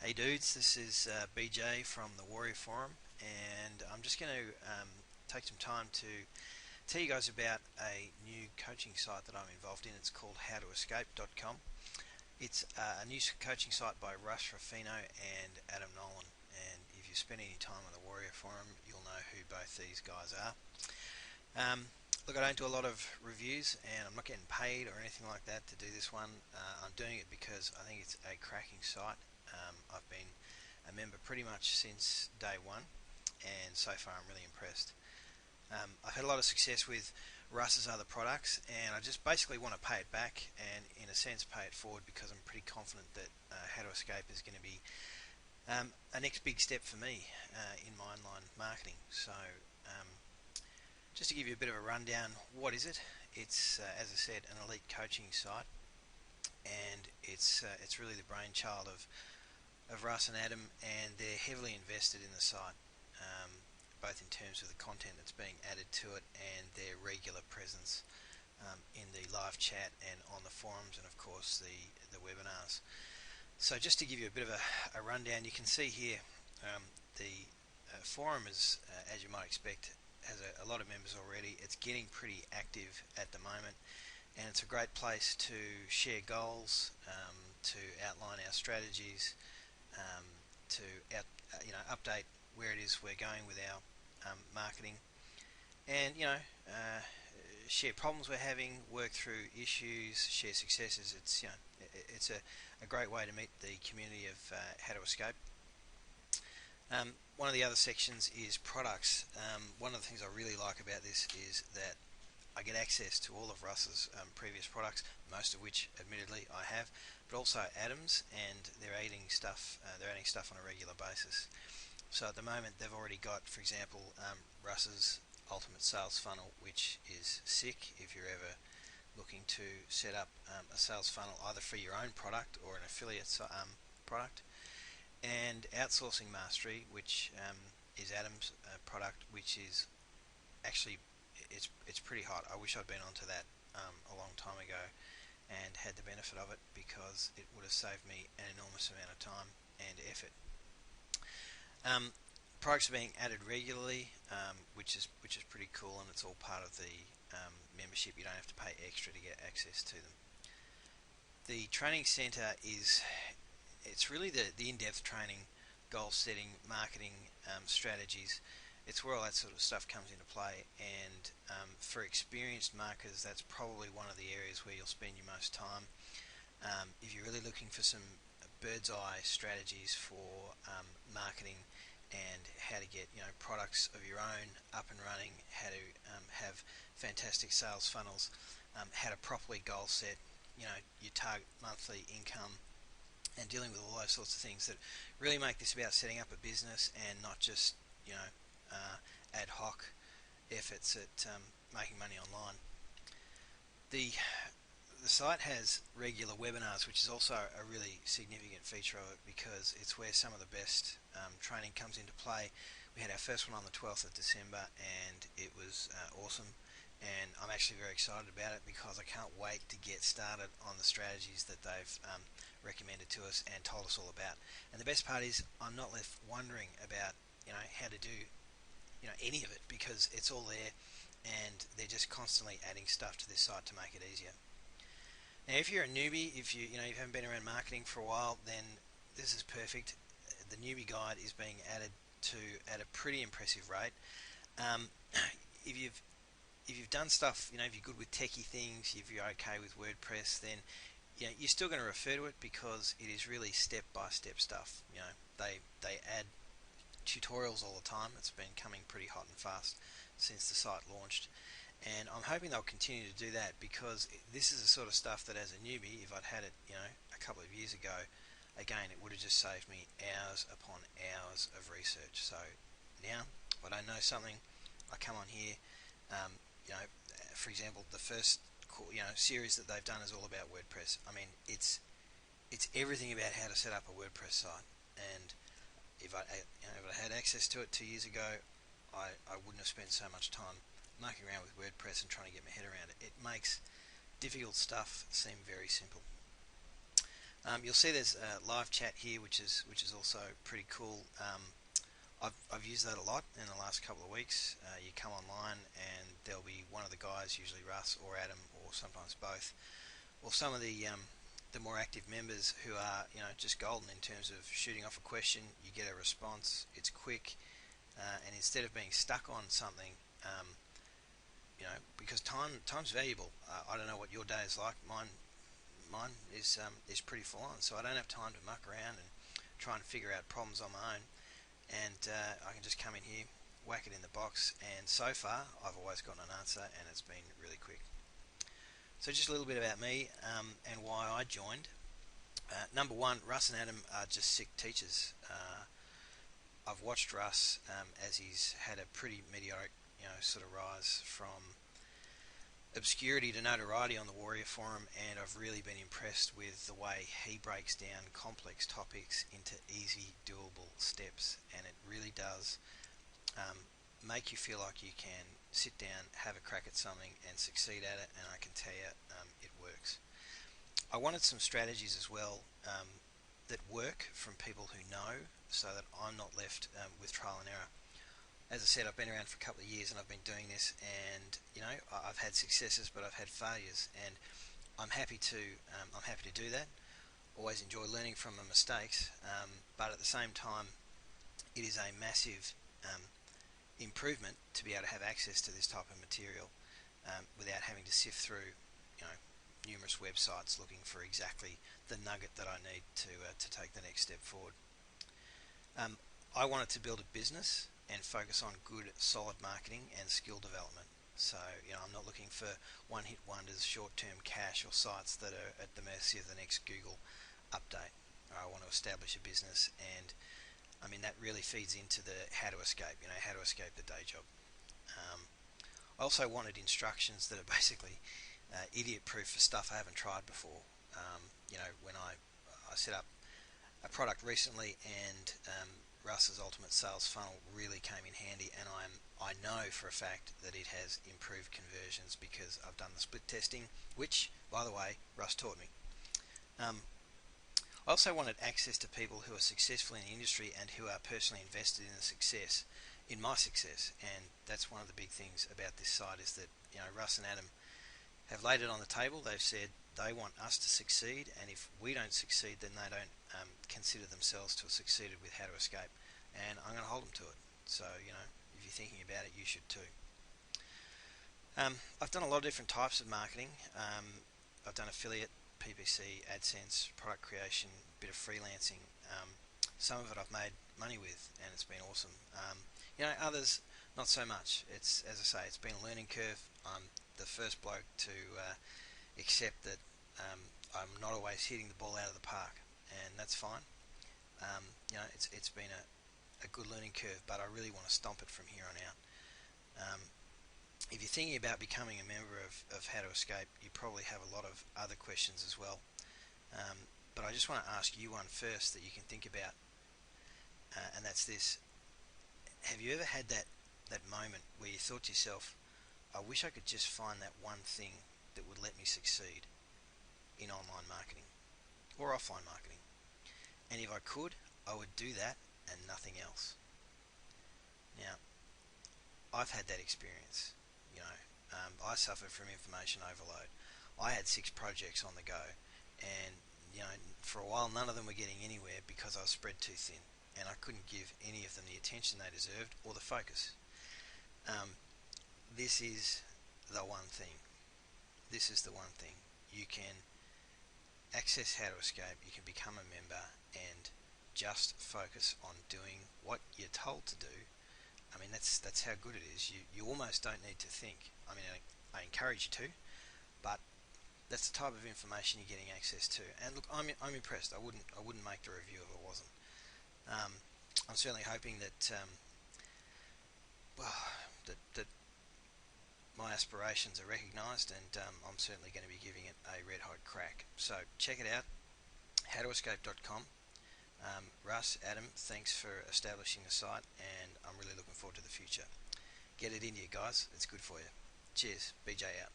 Hey dudes, this is BJ from the Warrior Forum, and I'm just going to take some time to tell you guys about a new coaching site that I'm involved in. It's called How2Escape.com. It's a new coaching site by Russ, Ruffino, and Adam Nolan. And if you spend any time on the Warrior Forum, you'll know who both these guys are. Look, I don't do a lot of reviews, and I'm not getting paid or anything like that to do this one. I'm doing it because I think it's a cracking site. I've been a member pretty much since day one, and so far I'm really impressed. I've had a lot of success with Russ's other products, and I just basically want to pay it back and, in a sense, pay it forward because I'm pretty confident that How2Escape is going to be a next big step for me in my online marketing. So, just to give you a bit of a rundown, what is it? It's, as I said, an elite coaching site, and it's really the brainchild of Russ and Adam, and they're heavily invested in the site, both in terms of the content that's being added to it and their regular presence in the live chat and on the forums, and of course the webinars. So just to give you a bit of a rundown, you can see here the forum is, as you might expect, has a lot of members already. It's getting pretty active at the moment, and it's a great place to share goals, to outline our strategies, um, to update where it is we're going with our marketing, and share problems we're having, work through issues, share successes. It's a great way to meet the community of How2Escape. One of the other sections is products. One of the things I really like about this is that I get access to all of Russ's previous products, most of which, admittedly, I have, but also Adam's, and they're adding stuff. They're adding stuff on a regular basis. So at the moment, they've already got, for example, Russ's Ultimate Sales Funnel, which is sick if you're ever looking to set up a sales funnel either for your own product or an affiliate product, and Outsourcing Mastery, which is Adam's product, which is actually it's pretty hot. I wish I'd been onto that a long time ago and had the benefit of it, because it would have saved me an enormous amount of time and effort. Products are being added regularly, which is pretty cool, and it's all part of the membership. You don't have to pay extra to get access to them. The training center it's really the in-depth training, goal setting, marketing strategies. It's where all that sort of stuff comes into play, and for experienced marketers, that's probably one of the areas where you'll spend your most time. If you're really looking for some bird's eye strategies for marketing and how to get products of your own up and running, how to have fantastic sales funnels, how to properly goal set, your target monthly income, and dealing with all those sorts of things that really make this about setting up a business and not just ad hoc efforts at making money online. The site has regular webinars, which is also a really significant feature of it, because it's where some of the best training comes into play. We had our first one on the 12th of December, and it was awesome, and I'm actually very excited about it because I can't wait to get started on the strategies that they've recommended to us and told us all about. And the best part is I'm not left wondering about how to do any of it, because it's all there, and they're just constantly adding stuff to this site to make it easier. Now, if you're a newbie, if you haven't been around marketing for a while, then this is perfect. The newbie guide is being added to at a pretty impressive rate. Um, if you've done stuff, if you're good with techie things, if you're okay with WordPress, then you're still going to refer to it, because it is really step-by-step stuff. They add tutorials all the time. It's been coming pretty hot and fast since the site launched, and I'm hoping they'll continue to do that, because this is the sort of stuff that, as a newbie, if I'd had it a couple of years ago, again, it would have just saved me hours upon hours of research. So now, if I don't know something, I come on here. For example, the first series that they've done is all about WordPress. I mean, it's everything about how to set up a WordPress site, and if I had access to it 2 years ago, I wouldn't have spent so much time mucking around with WordPress and trying to get my head around it. It makes difficult stuff seem very simple. You'll see there's a live chat here, which is also pretty cool. I've used that a lot in the last couple of weeks. You come online and there'll be one of the guys, usually Russ or Adam, or sometimes both, or some of the more active members who are just golden in terms of shooting off a question. You get a response. It's quick, and instead of being stuck on something, because time's valuable. I don't know what your day is like. Mine is pretty full on, so I don't have time to muck around and try and figure out problems on my own. And I can just come in here, whack it in the box, and so far I've always gotten an answer, and it's been really quick. So just a little bit about me and why I joined. Number one, Russ and Adam are just sick teachers. I've watched Russ as he's had a pretty meteoric, sort of rise from obscurity to notoriety on the Warrior Forum, and I've really been impressed with the way he breaks down complex topics into easy, doable steps, and it really does make you feel like you can sit down, have a crack at something, and succeed at it, and I can tell you it works. I wanted some strategies as well that work from people who know, so that I'm not left with trial and error. As I said, I've been around for a couple of years and I've been doing this, and I've had successes, but I've had failures, and I'm happy to do that. Always enjoy learning from my mistakes, but at the same time, it is a massive improvement to be able to have access to this type of material without having to sift through, numerous websites looking for exactly the nugget that I need to take the next step forward. I wanted to build a business and focus on good, solid marketing and skill development. So, I'm not looking for one-hit wonders, short-term cash, or sites that are at the mercy of the next Google update. I want to establish a business, and that really feeds into the how to escape, how to escape the day job. I also wanted instructions that are basically idiot-proof for stuff I haven't tried before. When I set up a product recently, and Russ's Ultimate Sales Funnel really came in handy, and I know for a fact that it has improved conversions because I've done the split testing, which, by the way, Russ taught me. I also wanted access to people who are successful in the industry and who are personally invested in my success, and that's one of the big things about this site, is that Russ and Adam have laid it on the table. They've said they want us to succeed, and if we don't succeed, then they don't consider themselves to have succeeded with How to Escape, and I'm going to hold them to it. So, if you're thinking about it, you should too. I've done a lot of different types of marketing. I've done affiliate, PPC, AdSense, product creation, a bit of freelancing. Some of it I've made money with, and it's been awesome. Others not so much. It's, as I say, it's been a learning curve. I'm the first bloke to accept that I'm not always hitting the ball out of the park, and that's fine. It's been a good learning curve, but I really want to stomp it from here on out. If you're thinking about becoming a member of How to Escape, you probably have a lot of other questions as well. But I just want to ask you one first that you can think about, and that's this. Have you ever had that moment where you thought to yourself, I wish I could just find that one thing that would let me succeed in online marketing or offline marketing? And if I could, I would do that and nothing else. Now, I've had that experience. I suffered from information overload. I had 6 projects on the go, and for a while none of them were getting anywhere because I was spread too thin, and I couldn't give any of them the attention they deserved or the focus. This is the one thing. This is the one thing. You can access How to Escape, you can become a member, and just focus on doing what you're told to do. That's how good it is. You almost don't need to think. I encourage you to, but that's the type of information you're getting access to. And look, I'm impressed. I wouldn't make the review if it wasn't. I'm certainly hoping that that my aspirations are recognised, and I'm certainly going to be giving it a red hot crack. So check it out, howtoescape.com. Russ, Adam, thanks for establishing the site, and I'm really looking forward to the future. Get it into you guys, it's good for you. Cheers, BJ out.